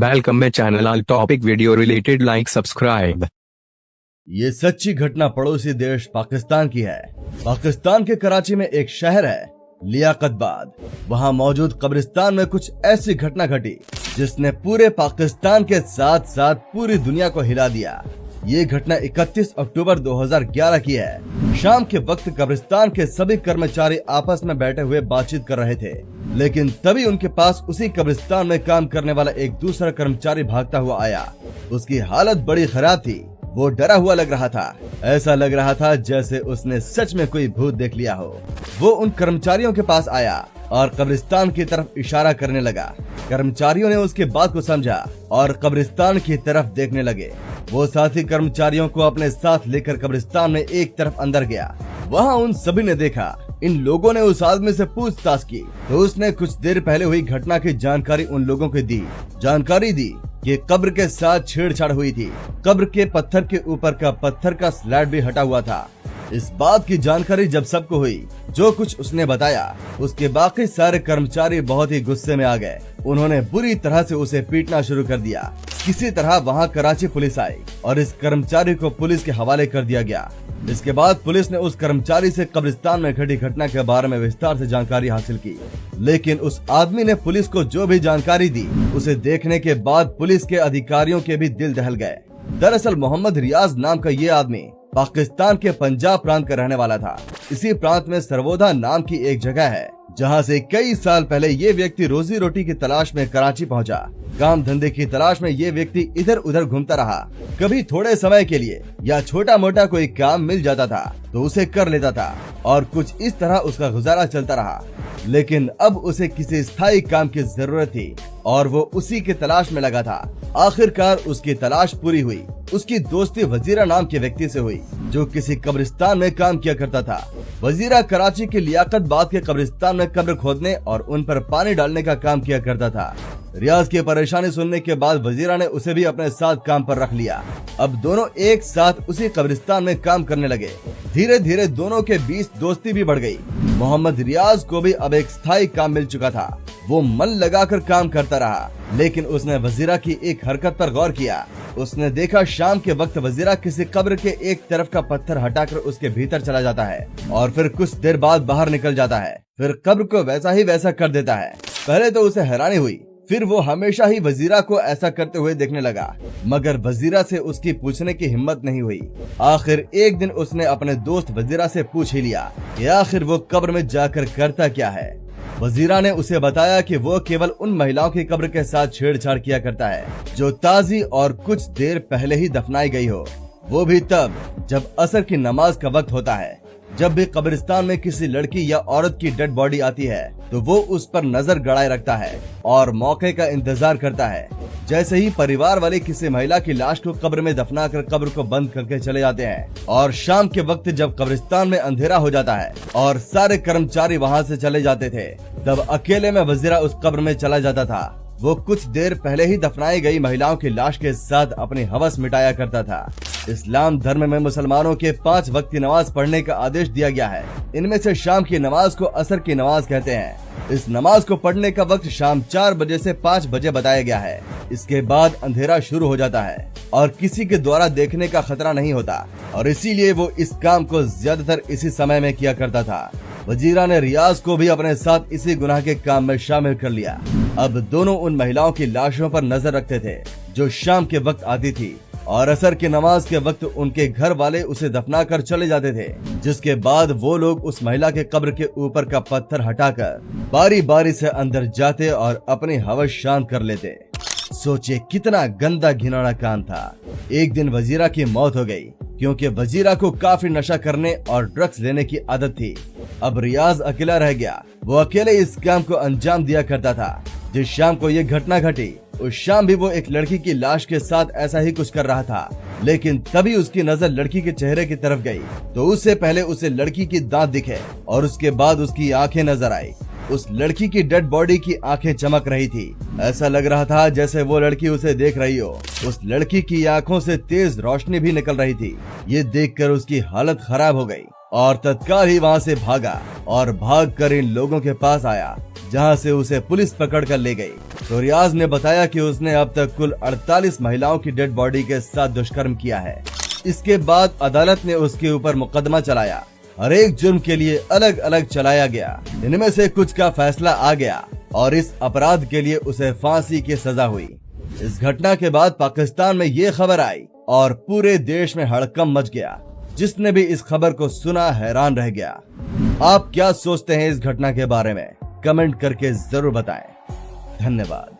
Welcome my channel. All topic video related like subscribe. ये सच्ची घटना पड़ोसी देश पाकिस्तान की है। पाकिस्तान के कराची में एक शहर है लियाकतबाद। वहाँ मौजूद कब्रिस्तान में कुछ ऐसी घटना घटी जिसने पूरे पाकिस्तान के साथ साथ पूरी दुनिया को हिला दिया। ये घटना 31 अक्टूबर 2011 की है। शाम के वक्त कब्रिस्तान के सभी कर्मचारी आपस में बैठे हुए बातचीत कर रहे थे, लेकिन तभी उनके पास उसी कब्रिस्तान में काम करने वाला एक दूसरा कर्मचारी भागता हुआ आया। उसकी हालत बड़ी खराब थी। वो डरा हुआ लग रहा था। ऐसा लग रहा था जैसे उसने सच में कोई भूत देख लिया हो। वो उन कर्मचारियों के पास आया और कब्रिस्तान की तरफ इशारा करने लगा। कर्मचारियों ने उसकी बात को समझा और कब्रिस्तान की तरफ देखने लगे। वो साथी कर्मचारियों को अपने साथ लेकर कब्रिस्तान में एक तरफ अंदर गया। वहाँ उन सभी ने देखा। इन लोगों ने उस आदमी से पूछताछ की तो उसने कुछ देर पहले हुई घटना की जानकारी उन लोगों को दी। जानकारी दी कि कब्र के साथ छेड़छाड़ हुई थी। कब्र के पत्थर के ऊपर का पत्थर का स्लैब भी हटा हुआ था। इस बात की जानकारी जब सबको हुई, जो कुछ उसने बताया, उसके बाकी सारे कर्मचारी बहुत ही गुस्से में आ गए। उन्होंने बुरी तरह से उसे पीटना शुरू कर दिया। किसी तरह वहाँ कराची पुलिस आई और इस कर्मचारी को पुलिस के हवाले कर दिया गया। इसके बाद पुलिस ने उस कर्मचारी से कब्रिस्तान में घटी घटना के बारे में विस्तार से जानकारी हासिल की, लेकिन उस आदमी ने पुलिस को जो भी जानकारी दी, उसे देखने के बाद पुलिस के अधिकारियों के भी दिल दहल गए। दरअसल मोहम्मद रियाज नाम का ये आदमी पाकिस्तान के पंजाब प्रांत का रहने वाला था। इसी प्रांत में सरवोदा नाम की एक जगह है, जहां से कई साल पहले ये व्यक्ति रोजी रोटी की तलाश में कराची पहुंचा। काम धंधे की तलाश में ये व्यक्ति इधर उधर घूमता रहा। कभी थोड़े समय के लिए या छोटा मोटा कोई काम मिल जाता था तो उसे कर लेता था और कुछ इस तरह उसका गुजारा चलता रहा। लेकिन अब उसे किसी स्थायी काम की जरूरत थी और वो उसी की तलाश में लगा था। आखिरकार उसकी तलाश पूरी हुई। उसकी दोस्ती वजीरा नाम के व्यक्ति से हुई, जो किसी कब्रिस्तान में काम किया करता था। वजीरा कराची के लियाकतबाद के कब्रिस्तान में कब्र खोदने और उन पर पानी डालने का काम किया करता था। रियाज की परेशानी सुनने के बाद वजीरा ने उसे भी अपने साथ काम पर रख लिया। अब दोनों एक साथ उसी कब्रिस्तान में काम करने लगे। धीरे धीरे दोनों के बीच दोस्ती भी बढ़ गई। मोहम्मद रियाज को भी अब एक स्थायी काम मिल चुका था। वो मन लगाकर काम करता रहा, लेकिन उसने वजीरा की एक हरकत पर गौर किया। उसने देखा शाम के वक्त वजीरा किसी कब्र के एक तरफ का पत्थर हटाकर उसके भीतर चला जाता है और फिर कुछ देर बाद बाहर निकल जाता है। फिर कब्र को वैसा ही वैसा कर देता है। पहले तो उसे हैरानी हुई, फिर वो हमेशा ही वजीरा को ऐसा करते हुए देखने लगा, मगर वजीरा से उसकी पूछने की हिम्मत नहीं हुई। आखिर एक दिन उसने अपने दोस्त वजीरा से पूछ ही लिया कि आखिर वो कब्र में जाकर करता क्या है। वजीरा ने उसे बताया कि वो केवल उन महिलाओं की कब्र के साथ छेड़छाड़ किया करता है जो ताजी और कुछ देर पहले ही दफनाई गई हो, वो भी तब जब असर की नमाज का वक्त होता है। जब भी कब्रिस्तान में किसी लड़की या औरत की डेड बॉडी आती है तो वो उस पर नजर गड़ाए रखता है और मौके का इंतजार करता है। जैसे ही परिवार वाले किसी महिला की लाश को कब्र में दफना कर कब्र को बंद करके चले जाते हैं और शाम के वक्त जब कब्रिस्तान में अंधेरा हो जाता है और सारे कर्मचारी वहाँ से चले जाते थे, तब अकेले में वजीरा उस कब्र में चला जाता था। वो कुछ देर पहले ही दफनाई गई महिलाओं की लाश के साथ अपनी हवस मिटाया करता था। इस्लाम धर्म में मुसलमानों के 5 वक्त की नमाज पढ़ने का आदेश दिया गया है। इनमें से शाम की नमाज को असर की नमाज कहते हैं। इस नमाज को पढ़ने का वक्त शाम 4 बजे से 5 बजे बताया गया है। इसके बाद अंधेरा शुरू हो जाता है और किसी के द्वारा देखने का खतरा नहीं होता और इसीलिए वो इस काम को ज्यादातर इसी समय में किया करता था। वजीरा ने रियाज को भी अपने साथ इसी गुनाह के काम में शामिल कर लिया। अब दोनों उन महिलाओं की लाशों पर नजर रखते थे जो शाम के वक्त आती थी और असर की नमाज के वक्त उनके घर वाले उसे दफना कर चले जाते थे, जिसके बाद वो लोग उस महिला के कब्र के ऊपर का पत्थर हटाकर बारी बारी से अंदर जाते और अपनी हवस शांत कर लेते। सोचिए कितना गंदा घिनौना काम था। एक दिन वजीरा की मौत हो गई क्योंकि वजीरा को काफी नशा करने और ड्रग्स लेने की आदत थी। अब रियाज अकेला रह गया। वो अकेले इस काम को अंजाम दिया करता था। जिस शाम को ये घटना घटी, उस शाम भी वो एक लड़की की लाश के साथ ऐसा ही कुछ कर रहा था, लेकिन तभी उसकी नजर लड़की के चेहरे की तरफ गई तो उससे पहले उसे लड़की की दांत दिखे और उसके बाद उसकी आंखें नजर आई। उस लड़की की डेड बॉडी की आंखें चमक रही थी। ऐसा लग रहा था जैसे वो लड़की उसे देख रही हो। उस लड़की की आंखों से तेज रोशनी भी निकल रही थी। ये देखकर उसकी हालत खराब हो गई और तत्काल ही वहाँ से भागा और भागकर इन लोगों के पास आया। जहां से उसे पुलिस पकड़ कर ले गई। तो रियाज ने बताया कि उसने अब तक कुल 48 महिलाओं की डेड बॉडी के साथ दुष्कर्म किया है। इसके बाद अदालत ने उसके ऊपर मुकदमा चलाया। हर एक जुर्म के लिए अलग अलग चलाया गया। इनमें से कुछ का फैसला आ गया और इस अपराध के लिए उसे फांसी की सजा हुई। इस घटना के बाद पाकिस्तान में ये खबर आई और पूरे देश में हड़कंप मच गया। जिसने भी इस खबर को सुना हैरान रह गया। आप क्या सोचते हैं इस घटना के बारे में? कमेंट करके जरूर बताएं। धन्यवाद।